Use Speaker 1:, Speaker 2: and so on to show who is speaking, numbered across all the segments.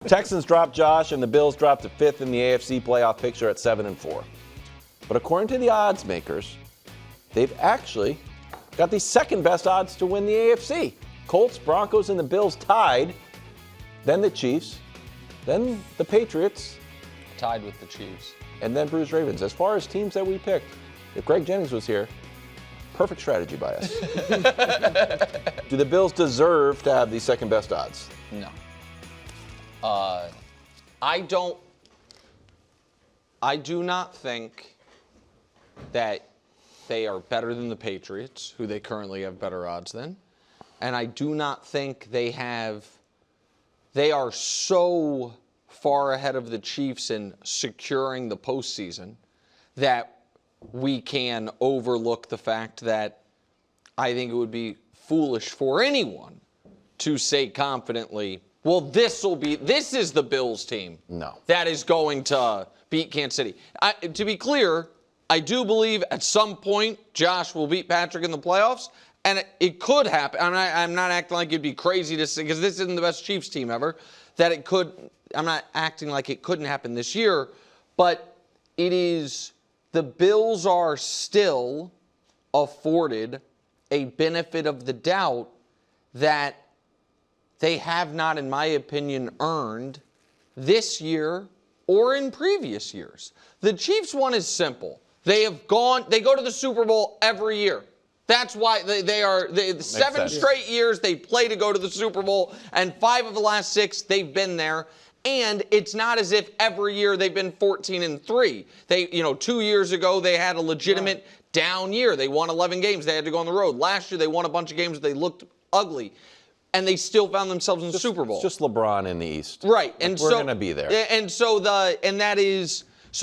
Speaker 1: Texans dropped Josh, and the Bills dropped to 5th in the AFC playoff picture at 7-4. But according to the odds makers, they've actually got the second-best odds to win the AFC. Colts, Broncos, and the Bills tied. Then the Chiefs. Then the Patriots.
Speaker 2: Tied with the Chiefs.
Speaker 1: And then Bruce Ravens. As far as teams that we picked, if Greg Jennings was here, perfect strategy by us. Do the Bills deserve to have the second-best odds?
Speaker 2: No. I do not think that they are better than the Patriots, who they currently have better odds than. And I do not think they are so far ahead of the Chiefs in securing the postseason that we can overlook the fact that I think it would be foolish for anyone to say confidently, well, this is the Bills team.
Speaker 1: No.
Speaker 2: That is going to beat Kansas City. To be clear, I do believe at some point Josh will beat Patrick in the playoffs, and it could happen. I'm not acting like it'd be crazy to say, because this isn't the best Chiefs team ever, that it could. I'm not acting like it couldn't happen this year, but it is, the Bills are still afforded a benefit of the doubt that they have not, in my opinion, earned this year or in previous years. The Chiefs one is simple. They go to the Super Bowl every year. That's why they 7 straight years they play to go to the Super Bowl, and 5 of the last 6 they've been there. And it's not as if every year they've been 14-3. 2 years ago they had a legitimate down year. They won 11 games. They had to go on the road. Last year they won a bunch of games. They looked ugly, and they still found themselves in the Super Bowl.
Speaker 1: It's just LeBron in the East.
Speaker 2: Right.
Speaker 1: And we're going to be there.
Speaker 2: So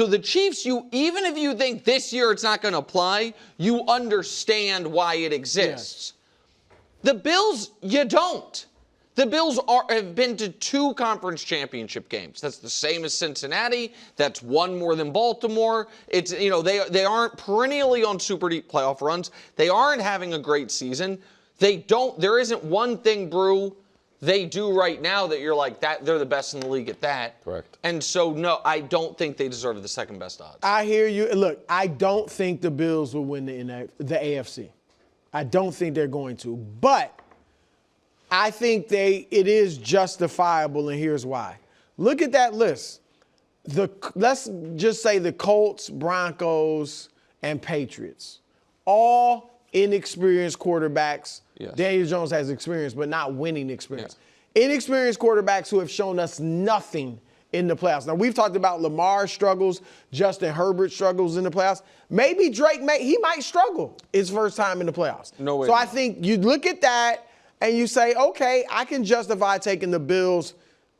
Speaker 2: the Chiefs, even if you think this year it's not going to apply, you understand why it exists. Yes. The Bills, you don't. The Bills have been to 2 conference championship games. That's the same as Cincinnati. That's 1 more than Baltimore. It's they aren't perennially on super deep playoff runs. They aren't having a great season. There isn't one thing, Brew, they do right now that you're like, that they're the best in the league at that.
Speaker 1: Correct.
Speaker 2: And so, no, I don't think they deserve the second best odds.
Speaker 3: I hear you. Look, I don't think the Bills will win the AFC. I don't think they're going to. But I think it is justifiable, and here's why. Look at that list. Let's just say the Colts, Broncos, and Patriots. All inexperienced quarterbacks.
Speaker 2: Yes.
Speaker 3: Daniel Jones has experience, but not winning experience. Yeah. Inexperienced quarterbacks who have shown us nothing in the playoffs. Now, we've talked about Lamar's struggles, Justin Herbert's struggles in the playoffs. Maybe Drake might struggle his first time in the playoffs.
Speaker 2: No way.
Speaker 3: So I think you look at that and you say, okay, I can justify taking the Bills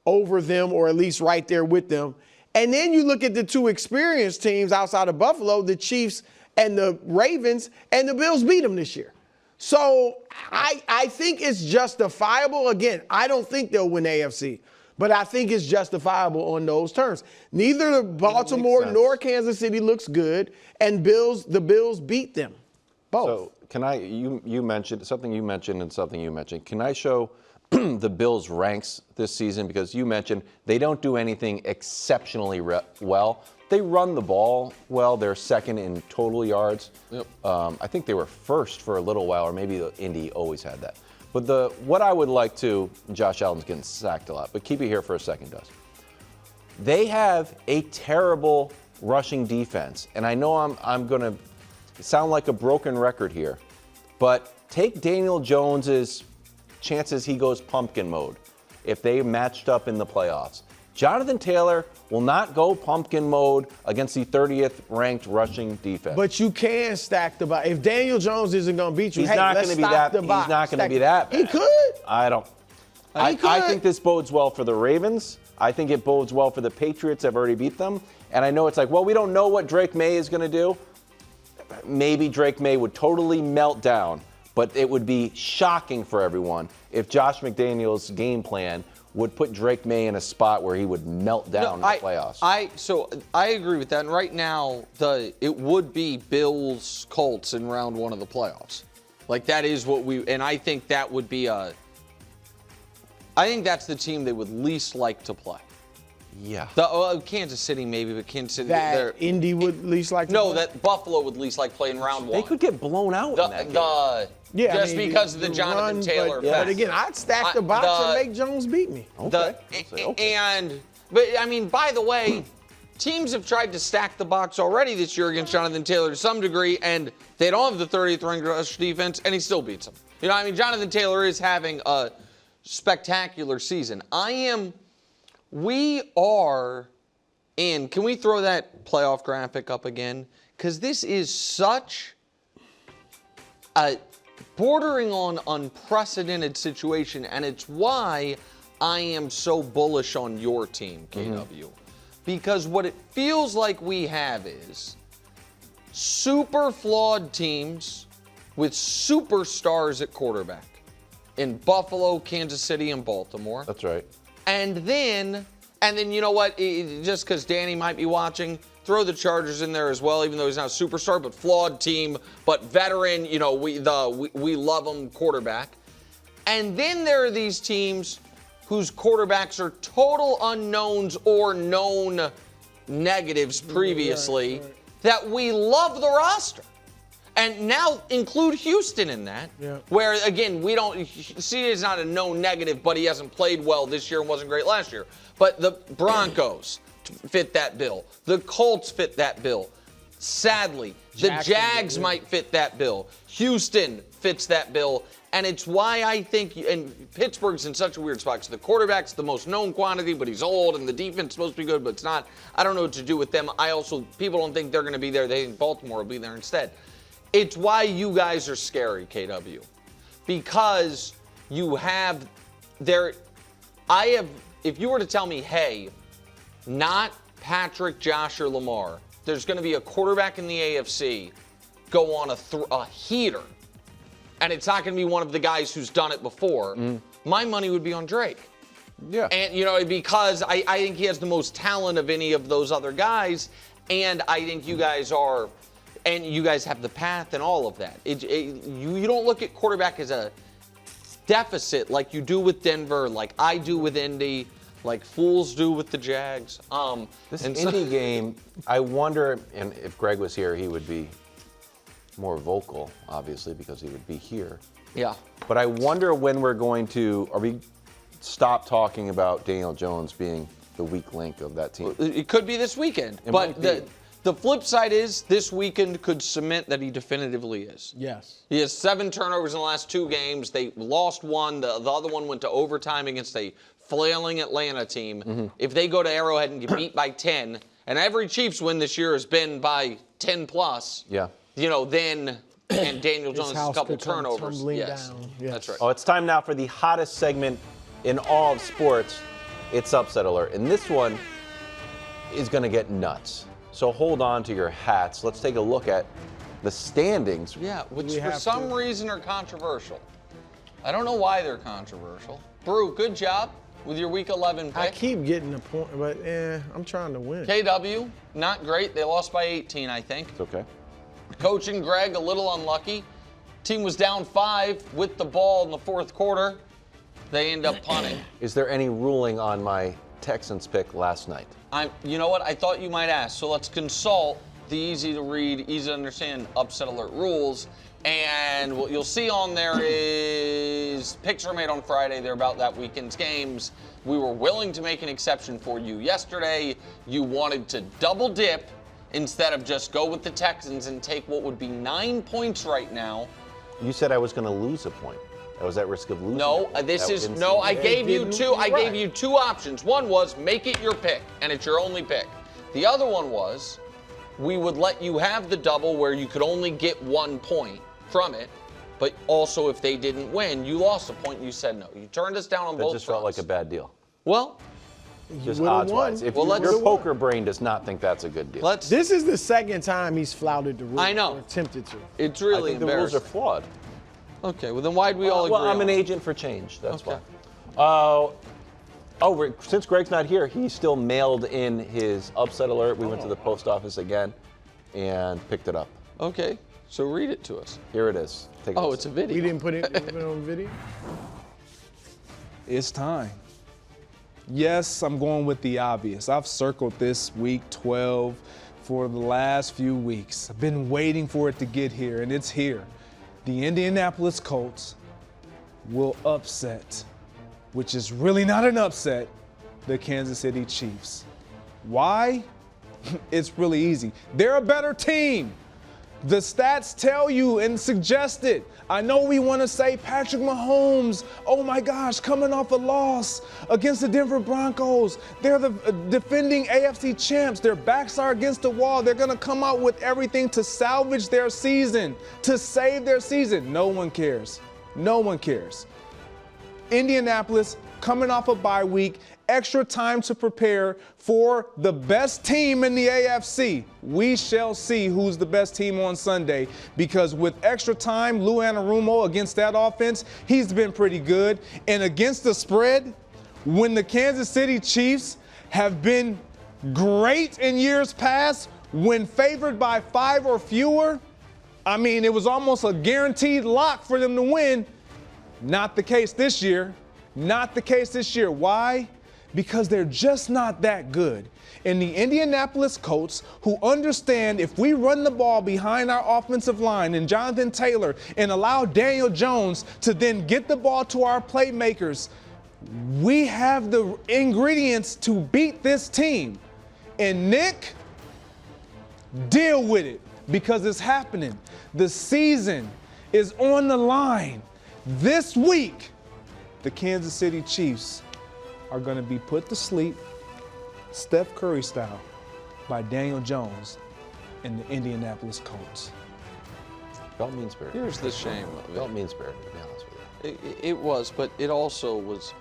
Speaker 3: over them, or at least right there with them. And then you look at the 2 experienced teams outside of Buffalo, the Chiefs and the Ravens, and the Bills beat them this year. So I think it's justifiable. Again, I don't think they'll win AFC, but I think it's justifiable on those terms. Neither Baltimore nor Kansas City looks good, and the Bills beat them both.
Speaker 1: So you mentioned something you mentioned and something you mentioned. Can I show the Bills' ranks this season? Because you mentioned they don't do anything exceptionally well. They run the ball well. They're second in total yards.
Speaker 2: Yep.
Speaker 1: I think they were first for a little while, or maybe Indy always had that. But what I would like to, Josh Allen's getting sacked a lot, but keep it here for a second, Dust. They have a terrible rushing defense, and I know I'm going to sound like a broken record here, but take Daniel Jones's chances he goes pumpkin mode if they matched up in the playoffs. Jonathan Taylor will not go pumpkin mode against the 30th ranked rushing defense.
Speaker 3: But you can stack the box. If Daniel Jones isn't going to beat you,
Speaker 1: he's not going to be that. He's not going to be that bad.
Speaker 3: He could.
Speaker 1: I don't. I think this bodes well for the Ravens. I think it bodes well for the Patriots. I've already beat them. And I know it's like, well, we don't know what Drake May is going to do. Maybe Drake May would totally melt down, but it would be shocking for everyone if Josh McDaniels' game plan would put Drake May in a spot where he would melt down in the playoffs.
Speaker 2: I agree with that. And right now, it would be Bills Colts in round 1 of the playoffs. Like, that is what and I think that would be I think that's the team they would least like to play.
Speaker 1: Yeah.
Speaker 2: Kansas City maybe, but Kansas City.
Speaker 3: That Indy would least like to
Speaker 2: No,
Speaker 3: play?
Speaker 2: that Buffalo would least like playing round one.
Speaker 1: They could get blown out in that game.
Speaker 3: Yeah,
Speaker 2: just because of the Jonathan Taylor
Speaker 3: but,
Speaker 2: effect.
Speaker 3: but again, I'd stack the box and make Jones beat me.
Speaker 2: But I mean, by the way, teams have tried to stack the box already this year against Jonathan Taylor to some degree, and they don't have the 30th ranked rush defense, and he still beats them. You know, I mean, Jonathan Taylor is having a spectacular season. We are in. Can we throw that playoff graphic up again? Because this is such a bordering on unprecedented situation, and it's why I am so bullish on your team, KW. Because what it feels like we have is super flawed teams with superstars at quarterback in Buffalo, Kansas City, and Baltimore.
Speaker 1: That's right.
Speaker 2: And then you know what? Just because Danny might be watching, throw the Chargers in there as well, even though he's not a superstar, but flawed team, but veteran. You know, we love him quarterback. And then there are these teams whose quarterbacks are total unknowns or known negatives previously that we love the roster. And now include Houston in that, where, again, CJ is not a known negative, but he hasn't played well this year and wasn't great last year. But the Broncos fit that bill. The Colts fit that bill. Sadly, the Jags might fit that bill. Houston fits that bill. And it's why I think, and Pittsburgh's in such a weird spot, because the quarterback's the most known quantity, but he's old, and the defense is supposed to be good, but it's not. I don't know what to do with them. People don't think they're going to be there. They think Baltimore will be there instead. It's why you guys are scary, KW. Because you have if you were to tell me, hey, not Patrick, Josh, or Lamar, there's going to be a quarterback in the AFC go on a heater, and it's not going to be one of the guys who's done it before, my money would be on Drake.
Speaker 1: Yeah.
Speaker 2: And, you know, because I think he has the most talent of any of those other guys, and I think you guys are, and you guys have the path and all of that. You don't look at quarterback as a deficit like you do with Denver, like I do with Indy, like fools do with the Jags.
Speaker 1: This Indy game, I wonder, and if Greg was here, he would be more vocal, obviously, because he would be here.
Speaker 2: Yeah.
Speaker 1: But I wonder when we're going to, are we stop talking about Daniel Jones being the weak link of that team?
Speaker 2: It could be this weekend. But the flip side is this weekend could cement that he definitively is.
Speaker 3: Yes.
Speaker 2: He has 7 turnovers in the last 2 games. They lost one. The other one went to overtime against a flailing Atlanta team. If they go to Arrowhead and get beat by 10, and every Chiefs win this year has been by 10 plus, you know, then, and Daniel Jones has a couple turnovers. Yes. That's right.
Speaker 1: Oh, it's time now for the hottest segment in all of sports. It's Upset Alert. And this one is going to get nuts. So hold on to your hats. Let's take a look at the standings.
Speaker 2: Yeah, which for some reason are controversial. I don't know why they're controversial. Brew, good job with your Week 11 pick.
Speaker 3: I keep getting the point, but I'm trying to win.
Speaker 2: KW, not great. They lost by 18, I think.
Speaker 1: It's okay.
Speaker 2: Coach and Greg, a little unlucky. Team was down 5 with the ball in the 4th quarter. They end up punting.
Speaker 1: Is there any ruling on my Texans pick last night?
Speaker 2: You know what? I thought you might ask. So let's consult the easy to read, easy to understand Upset Alert rules. And what you'll see on there is picks are made on Friday. They're about that weekend's games. We were willing to make an exception for you yesterday. You wanted to double dip instead of just go with the Texans and take what would be 9 points right now.
Speaker 1: You said I was going to lose a point. I was at risk of losing.
Speaker 2: No, I gave you 2. I gave you 2 options. One was make it your pick, and it's your only pick. The other one was we would let you have the double where you could only get 1 point from it, but also if they didn't win, you lost a point. You said no. You turned us down on both fronts.
Speaker 1: That just felt like a bad deal.
Speaker 2: Well,
Speaker 1: just odds-wise. If your poker brain does not think that's a good deal.
Speaker 3: This is the second time he's flouted the rules.
Speaker 2: I know.
Speaker 3: Or attempted to.
Speaker 2: It's really
Speaker 1: I think the rules are flawed.
Speaker 2: Okay, well then why'd we all agree?
Speaker 1: Well, I'm an agent for change. That's why. Since Greg's not here, he still mailed in his Upset Alert. We went to the post office again and picked it up.
Speaker 2: Okay, so read it to us.
Speaker 1: Here it is. Take a listen.
Speaker 2: It's a video.
Speaker 3: We didn't put it on video?
Speaker 4: It's time. Yes, I'm going with the obvious. I've circled this week 12 for the last few weeks. I've been waiting for it to get here, and it's here. The Indianapolis Colts will upset, which is really not an upset, the Kansas City Chiefs. Why? It's really easy. They're a better team. The stats tell you and suggest it. I know we want to say Patrick Mahomes, oh my gosh, coming off a loss against the Denver Broncos. They're the defending AFC champs. Their backs are against the wall. They're going to come out with everything to salvage their season, to save their season. No one cares. No one cares. Indianapolis coming off a bye week, extra time to prepare for the best team in the AFC. We shall see who's the best team on Sunday, because with extra time, Lou Anarumo against that offense, he's been pretty good. And against the spread, when the Kansas City Chiefs have been great in years past, when favored by 5 or fewer, I mean, it was almost a guaranteed lock for them to win. Not the case this year. Not the case this year. Why? Because they're just not that good. And the Indianapolis Colts, who understand if we run the ball behind our offensive line and Jonathan Taylor and allow Daniel Jones to then get the ball to our playmakers, we have the ingredients to beat this team. And Nick, deal with it, because it's happening. The season is on the line. This week, the Kansas City Chiefs are going to be put to sleep, Steph Curry style, by Daniel Jones and the Indianapolis Colts.
Speaker 1: Felt mean-spirited.
Speaker 2: Here's the shame of
Speaker 1: Felt
Speaker 2: it.
Speaker 1: mean-spirited, to be honest with you.
Speaker 2: It was, but it also was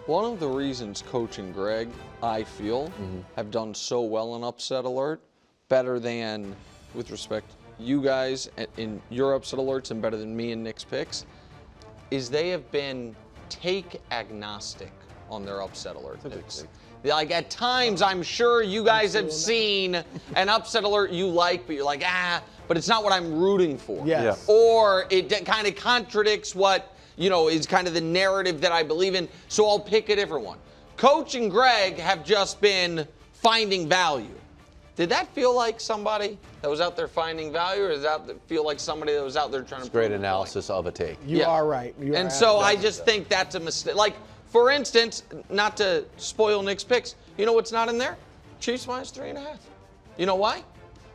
Speaker 2: one of the reasons Coach and Greg, I feel, have done so well in Upset Alert, better than, with respect, you guys in your Upset Alerts and better than me and Nick's picks, is they have been take agnostic on their Upset Alert picks. Like at times, I'm sure you guys have seen an Upset Alert you like, but you're like, but it's not what I'm rooting for.
Speaker 3: Yes.
Speaker 2: Or it kind of contradicts what, is kind of the narrative that I believe in, so I'll pick a different one. Coach and Greg have just been finding value. Did that feel like somebody that was out there finding value, or does that feel like somebody that was out there trying to
Speaker 1: Great
Speaker 2: prove a
Speaker 1: analysis of a take.
Speaker 3: You are right. You
Speaker 2: And
Speaker 3: are
Speaker 2: so I
Speaker 3: absolutely
Speaker 2: just think that's a mistake. Like, for instance, not to spoil Nick's picks, you know what's not in there? Chiefs minus 3.5. You know why?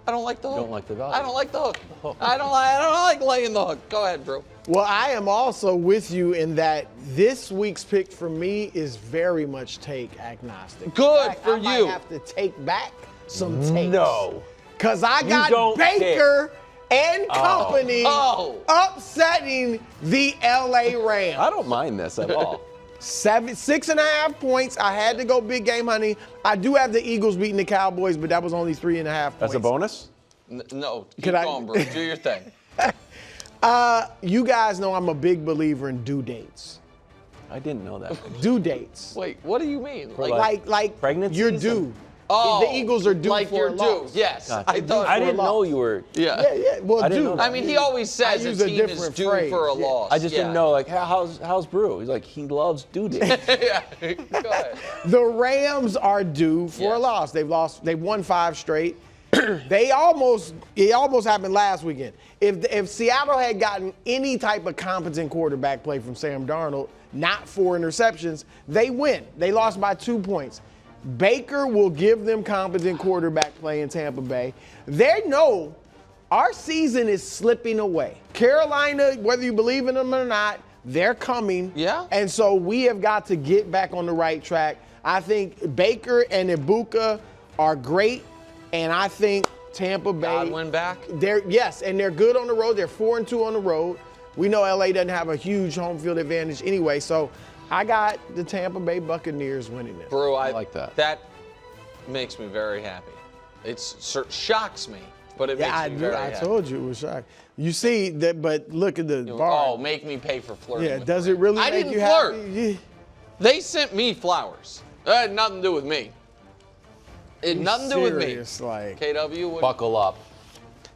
Speaker 2: I don't like the hook.
Speaker 1: Don't like the value.
Speaker 2: I don't like the hook. I don't like laying the hook. Go ahead, Drew.
Speaker 3: Well, I am also with you in that this week's pick for me is very much take agnostic.
Speaker 2: Good for
Speaker 3: I
Speaker 2: you.
Speaker 3: might have to take back some takes.
Speaker 1: No.
Speaker 3: Because I got
Speaker 1: don't
Speaker 3: Baker and company
Speaker 2: Oh.
Speaker 3: upsetting the LA Rams.
Speaker 1: I don't mind this at all.
Speaker 3: 6.5 points. I had to go big game, honey. I do have the Eagles beating the Cowboys, but that was only 3.5 points.
Speaker 1: That's a bonus?
Speaker 2: No, keep
Speaker 3: Could I-
Speaker 2: going, bro. Do your thing.
Speaker 3: You guys know I'm a big believer in due dates.
Speaker 1: I didn't know that.
Speaker 3: Due dates.
Speaker 2: Wait, what do you mean?
Speaker 3: Like
Speaker 1: pregnancies
Speaker 3: you're
Speaker 1: and-
Speaker 3: due.
Speaker 2: Oh,
Speaker 3: the Eagles are due
Speaker 2: like
Speaker 3: for
Speaker 2: you're
Speaker 3: a loss.
Speaker 2: due. Yes,
Speaker 1: Gotcha.
Speaker 2: I thought.
Speaker 1: I didn't know you were.
Speaker 2: Yeah.
Speaker 3: Yeah. Well,
Speaker 1: I didn't know
Speaker 3: due.
Speaker 1: that.
Speaker 2: I mean, he always says
Speaker 3: use
Speaker 2: a
Speaker 3: a
Speaker 2: team is
Speaker 3: different
Speaker 2: due
Speaker 3: phrase,
Speaker 2: for a
Speaker 3: yeah.
Speaker 2: loss.
Speaker 1: I just didn't know, like, how's Brew? He's like, he loves due dates.
Speaker 2: Yeah, go ahead.
Speaker 3: The Rams are due for a
Speaker 2: Yes.
Speaker 3: loss. They've won 5 straight. It almost happened last weekend. If Seattle had gotten any type of competent quarterback play from Sam Darnold, not 4 interceptions, they win. They lost by 2 points. Baker will give them competent quarterback play in Tampa Bay. They know our season is slipping away. Carolina, whether you believe in them or not, they're coming.
Speaker 2: Yeah.
Speaker 3: And so we have got to get back on the right track. I think Baker and Ibuka are great, and I think Tampa Bay.
Speaker 2: Godwin back?
Speaker 3: Yes, and they're good on the road. They're 4-2 on the road. We know LA doesn't have a huge home field advantage anyway, so I got the Tampa Bay Buccaneers winning this.
Speaker 2: Brew, I
Speaker 1: like that.
Speaker 2: That makes me very happy. It shocks me, but it makes me very happy.
Speaker 3: I told you it was shocking. You see that, but look at the bar.
Speaker 2: Oh, make me pay for flirting.
Speaker 3: yeah,
Speaker 2: with
Speaker 3: does
Speaker 2: the
Speaker 3: it really
Speaker 2: Rams. I
Speaker 3: make
Speaker 2: didn't
Speaker 3: you
Speaker 2: flirt.
Speaker 3: happy? Yeah.
Speaker 2: They sent me flowers. That had nothing to do with me. It had nothing to do with me.
Speaker 3: Serious, like.
Speaker 2: KW, what?
Speaker 1: Buckle up.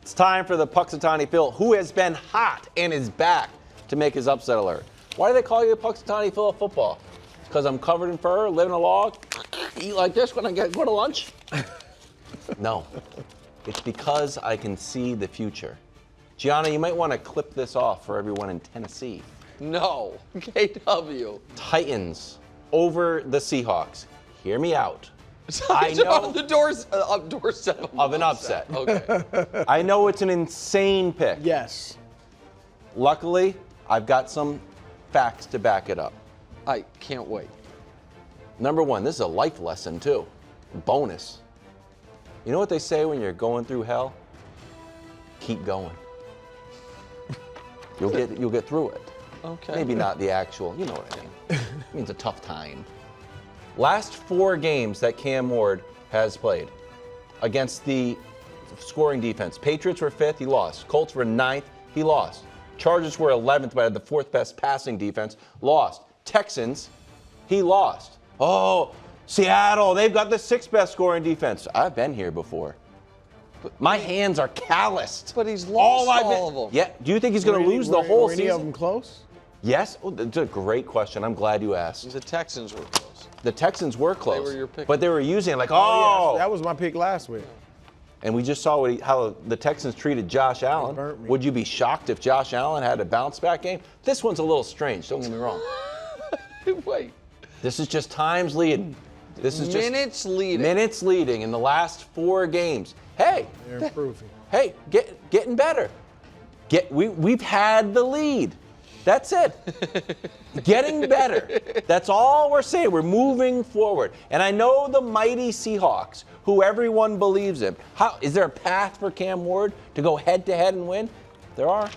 Speaker 1: It's time for the Puxatawny Phil, who has been hot and is back to make his upset alert. Why do they call you the Puxatawny Phil of football? because I'm covered in fur, live in a log, eat like this when I go to lunch? No. It's because I can see the future. Gianna, you might want to clip this off for everyone in Tennessee.
Speaker 2: No. KW.
Speaker 1: Titans over the Seahawks. Hear me out. I
Speaker 2: So
Speaker 1: know
Speaker 2: the doorstep
Speaker 1: of an upset.
Speaker 2: Okay.
Speaker 1: I know it's an insane pick.
Speaker 3: Yes.
Speaker 1: Luckily, I've got some facts to back it up.
Speaker 2: I can't wait.
Speaker 1: Number one, this is a life lesson too. Bonus. You know what they say when you're going through hell? Keep going. You'll get through it.
Speaker 2: Okay.
Speaker 1: Maybe not the actual, you know what I mean. It means a tough time. Last 4 games that Cam Ward has played against the scoring defense. Patriots were 5th, he lost. Colts were 9th, he lost. Chargers were 11th, but had the 4th best passing defense, lost. Texans, he lost. Oh, Seattle, they've got the 6th best scoring defense. I've been here before. My hands are calloused.
Speaker 2: But he's lost all of them.
Speaker 1: Yeah, do you think he's going to lose the whole
Speaker 3: Were any of
Speaker 1: season?
Speaker 3: them close?
Speaker 1: Yes, well, that's a great question. I'm glad you asked.
Speaker 2: The Texans were close.
Speaker 1: The Texans were close,
Speaker 2: were your pick.
Speaker 1: but they were using it like,
Speaker 3: Oh,
Speaker 1: oh.
Speaker 3: yes, that was my pick last week.
Speaker 1: And we just saw how the Texans treated Josh Allen.
Speaker 3: burnt me.
Speaker 1: Would you be shocked if Josh Allen had a bounce back game? This one's a little strange, don't get me wrong.
Speaker 2: Wait.
Speaker 1: This is just times leading. This is just
Speaker 2: Minutes leading.
Speaker 1: minutes leading in the last 4 games. Hey,
Speaker 3: They're improving.
Speaker 1: hey, getting better. We've had the lead. That's it. Getting better. That's all we're saying. We're moving forward. And I know the mighty Seahawks, who everyone believes in. Is there a path for Cam Ward to go head-to-head and win? There are.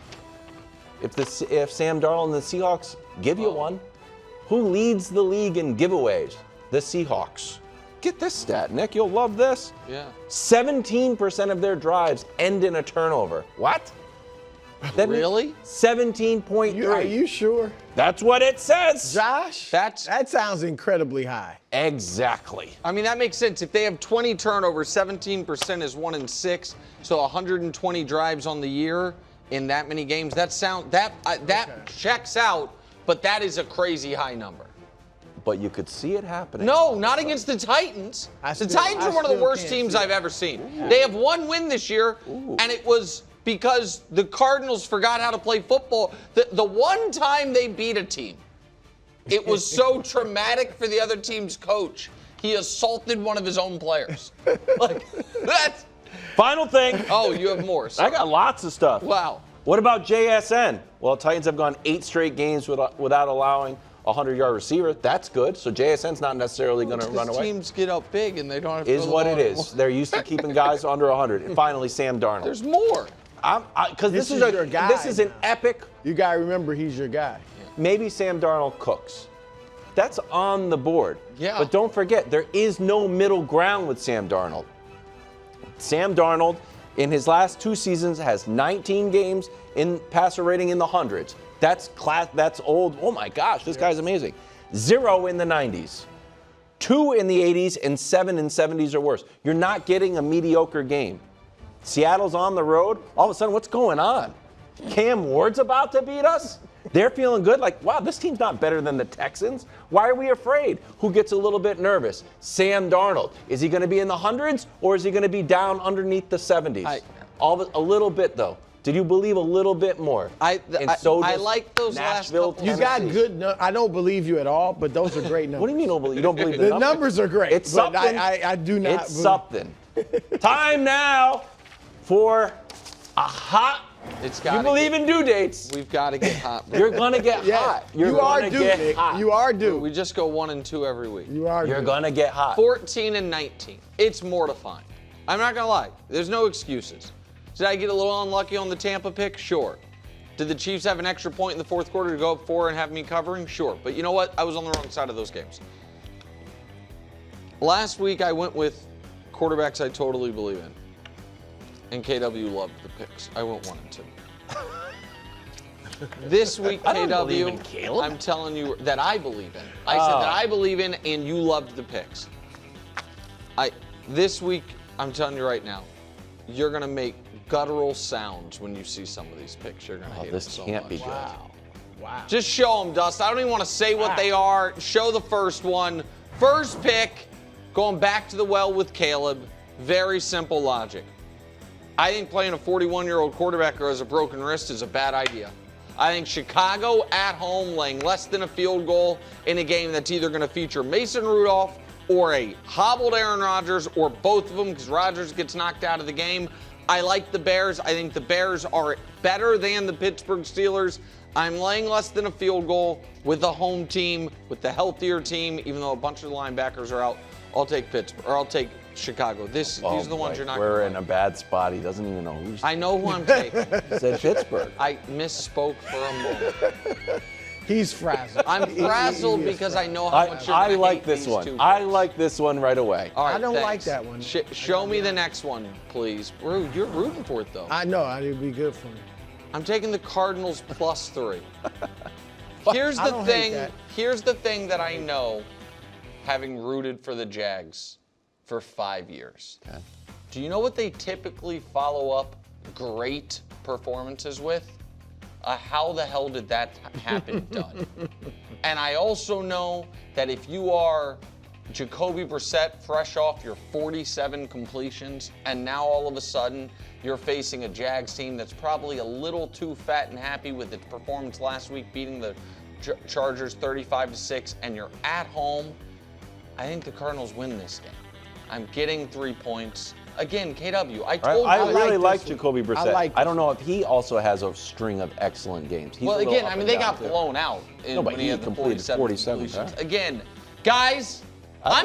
Speaker 1: If Sam Darnold and the Seahawks give you one, who leads the league in giveaways? The Seahawks. Get this stat, Nick. You'll love this.
Speaker 2: Yeah.
Speaker 1: 17% of their drives end in a turnover. What?
Speaker 2: Really?
Speaker 1: 17.3.
Speaker 3: Are you sure?
Speaker 1: That's what it says.
Speaker 3: Josh?
Speaker 2: That's-
Speaker 3: That sounds incredibly high.
Speaker 1: Exactly.
Speaker 2: I mean, that makes sense. If they have 20 turnovers, 17% is 1 in 6. So 120 drives on the year in that many games. That checks out, but that is a crazy high number.
Speaker 1: But you could see it happening.
Speaker 2: No, not against the Titans. The Titans are one of the worst teams I've ever seen. They have 1 win this year, and it was because the Cardinals forgot how to play football. The one time they beat a team, it was so traumatic for the other team's coach. He assaulted one of his own players. Like, that's...
Speaker 1: Final thing.
Speaker 2: Oh, you have more.
Speaker 1: I got lots of stuff.
Speaker 2: Wow.
Speaker 1: What about JSN? Well, Titans have gone 8 straight games without allowing a 100-yard receiver. That's good. So JSN's not necessarily going to run away.
Speaker 2: Teams get up big and they don't have to.
Speaker 1: Is what it is. They're used to keeping guys under 100. And finally, Sam Darnold.
Speaker 2: There's more.
Speaker 1: Because this is
Speaker 3: your guy
Speaker 1: This is an
Speaker 3: now.
Speaker 1: epic.
Speaker 3: You got to remember he's your guy.
Speaker 1: Maybe Sam Darnold cooks. That's on the board.
Speaker 2: Yeah.
Speaker 1: But don't forget, there is no middle ground with Sam Darnold. Sam Darnold, in his last 2 seasons, has 19 games in passer rating in the hundreds. That's old. Oh my gosh, this guy's amazing. 0 in the 90s. 2 in the 80s and 7 in 70s or worse. You're not getting a mediocre game. Seattle's on the road. All of a sudden, what's going on? Cam Ward's about to beat us? They're feeling good, like, wow, this team's not better than the Texans. Why are we afraid? Who gets a little bit nervous? Sam Darnold. Is he going to be in the hundreds, or is he going to be down underneath the 70s? A little bit, though. Did you believe a little bit more?
Speaker 2: I like those
Speaker 1: Nashville,
Speaker 2: last couple.
Speaker 3: You got good. I don't believe you at all, but those are great numbers.
Speaker 1: What do you mean you don't believe
Speaker 3: The numbers are great.
Speaker 1: It's
Speaker 3: but
Speaker 1: something.
Speaker 3: I do not.
Speaker 1: It's something. Time now for a hot. You believe in due dates.
Speaker 2: We've got to get hot.
Speaker 1: You're gonna get hot.
Speaker 3: You are due,
Speaker 1: get
Speaker 3: Nick.
Speaker 1: hot.
Speaker 3: You are due.
Speaker 2: We just go 1 and 2 every week.
Speaker 3: You are
Speaker 1: You're
Speaker 3: due.
Speaker 1: gonna get hot.
Speaker 2: 14 and 19. It's mortifying. I'm not gonna lie. There's no excuses. Did I get a little unlucky on the Tampa pick? Sure. Did the Chiefs have an extra point in the 4th quarter to go up 4 and have me covering? Sure. But you know what? I was on the wrong side of those games. Last week I went with quarterbacks I totally believe in. And KW loved the picks. I went 1 and 2. This week,
Speaker 1: I don't believe in
Speaker 2: KW,
Speaker 1: Caleb.
Speaker 2: I'm telling you that I believe in. I said that I believe in, and you loved the picks. This week, I'm telling you right now, you're gonna make guttural sounds when you see some of these picks. You're gonna hate
Speaker 1: This
Speaker 2: them so
Speaker 1: can't
Speaker 2: much.
Speaker 1: be good.
Speaker 3: Wow.
Speaker 2: Just show them, Dust. I don't even want to say what they are. Show the first one. First pick, going back to the well with Caleb. Very simple logic. I think playing a 41-year-old quarterback who has a broken wrist is a bad idea. I think Chicago at home laying less than a field goal in a game that's either going to feature Mason Rudolph or a hobbled Aaron Rodgers or both of them because Rodgers gets knocked out of the game. I like the Bears. I think the Bears are better than the Pittsburgh Steelers. I'm laying less than a field goal with the home team, with the healthier team, even though a bunch of the linebackers are out. I'll take Pittsburgh, or I'll take Chicago. These are the ones you're not going to
Speaker 1: We're in a bad spot. He doesn't even know who's.
Speaker 2: I know who I'm taking.
Speaker 1: He said Pittsburgh.
Speaker 2: I misspoke for a moment.
Speaker 3: He's frazzled.
Speaker 2: I'm frazzled because I know how much you're
Speaker 1: I
Speaker 2: gonna
Speaker 1: like
Speaker 2: hate
Speaker 1: this
Speaker 2: these
Speaker 1: one.
Speaker 2: two
Speaker 1: I
Speaker 2: picks.
Speaker 1: like this one right away.
Speaker 2: All right,
Speaker 3: I don't like
Speaker 2: thanks.
Speaker 3: that one.
Speaker 2: Show me the next one, please. Bro, you're rooting for it, though.
Speaker 3: I know. It'd be good for me.
Speaker 2: I'm taking the Cardinals +3. Here's
Speaker 3: I
Speaker 2: the
Speaker 3: don't hate
Speaker 2: thing.
Speaker 3: that.
Speaker 2: Here's the thing that I know, having rooted for the Jags for 5 years.
Speaker 1: Okay.
Speaker 2: Do you know what they typically follow up great performances with? How the hell did that happen done? And I also know that if you are Jacoby Brissett, fresh off your 47 completions, and now all of a sudden you're facing a Jags team that's probably a little too fat and happy with its performance last week, beating the Chargers 35-6, and you're at home, I think the Cardinals win this game. I'm getting 3 points. Again, KW, I told you.
Speaker 1: I really like
Speaker 3: this one.
Speaker 1: Jacoby Brissett.
Speaker 3: like
Speaker 1: I don't know if he also has a string of excellent games. He's
Speaker 2: Well,
Speaker 1: a little
Speaker 2: again,
Speaker 1: up
Speaker 2: I mean,
Speaker 1: and
Speaker 2: they
Speaker 1: down,
Speaker 2: got
Speaker 1: too.
Speaker 2: blown out
Speaker 1: No, but
Speaker 2: when he
Speaker 1: he
Speaker 2: had the
Speaker 1: completed
Speaker 2: 47
Speaker 1: 47,
Speaker 2: completions. Again, guys,
Speaker 1: I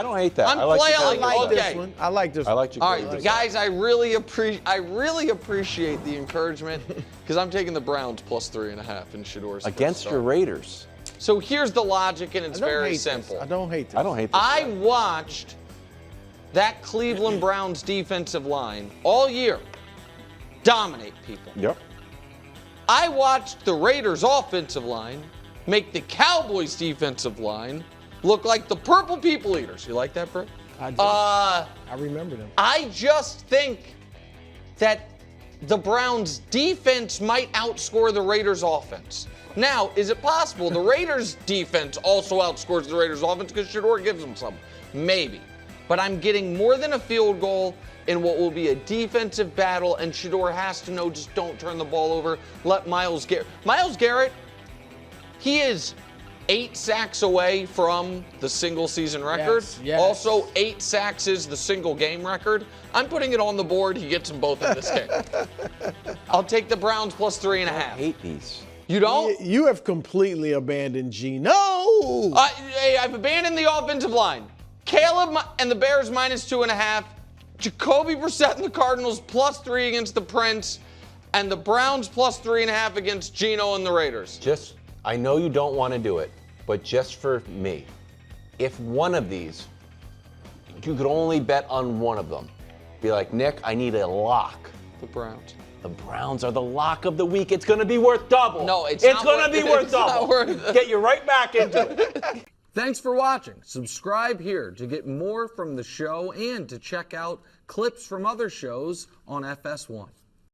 Speaker 1: don't hate that.
Speaker 2: I'm
Speaker 1: I like
Speaker 2: flailing.
Speaker 1: Jacoby
Speaker 3: I like
Speaker 1: Okay.
Speaker 3: this one. I like this
Speaker 1: I
Speaker 3: one.
Speaker 1: like
Speaker 2: All
Speaker 1: Jacoby
Speaker 2: right,
Speaker 1: Brissett.
Speaker 2: guys, I really appreciate the encouragement because I'm taking the Browns +3.5 in Shador's
Speaker 1: Against
Speaker 2: first
Speaker 1: your
Speaker 2: start.
Speaker 1: Raiders.
Speaker 2: So here's the logic, and
Speaker 3: I
Speaker 2: it's
Speaker 3: don't
Speaker 2: very
Speaker 3: hate this.
Speaker 2: simple.
Speaker 3: I don't hate this.
Speaker 1: I don't hate this.
Speaker 2: I watched that Cleveland Browns defensive line all year dominate people.
Speaker 1: Yep.
Speaker 2: I watched the Raiders offensive line make the Cowboys defensive line look like the Purple People Eaters. You like that, bro?
Speaker 3: I remember them.
Speaker 2: I just think that the Browns defense might outscore the Raiders offense. Now, is it possible the Raiders defense also outscores the Raiders offense because Shador gives them some? Maybe. But I'm getting more than a field goal in what will be a defensive battle, and Shador has to know just don't turn the ball over. Let Myles Garrett, he is 8 sacks away from the single season record.
Speaker 3: Yes.
Speaker 2: Also, 8 sacks is the single game record. I'm putting it on the board. He gets them both in this game. I'll take the Browns +3.5.
Speaker 1: I hate these.
Speaker 2: You don't?
Speaker 3: You have completely abandoned Geno.
Speaker 2: I've abandoned the offensive line. Caleb and the Bears -2.5. Jacoby Brissett and the Cardinals +3 against the Prince. And the Browns +3.5 against Geno and the Raiders.
Speaker 1: I know you don't want to do it, but just for me, if one of these, you could only bet on one of them. Be like, Nick, I need a lock.
Speaker 2: The Browns.
Speaker 1: The Browns are the lock of the week. It's going to be worth double.
Speaker 2: No, it's
Speaker 1: It's
Speaker 2: not
Speaker 1: going to
Speaker 2: worth-
Speaker 1: be worth
Speaker 2: it's not
Speaker 1: double.
Speaker 2: worth-
Speaker 1: Get you right back into it.
Speaker 2: Thanks for watching. Subscribe here to get more from the show and to check out clips from other shows on FS1.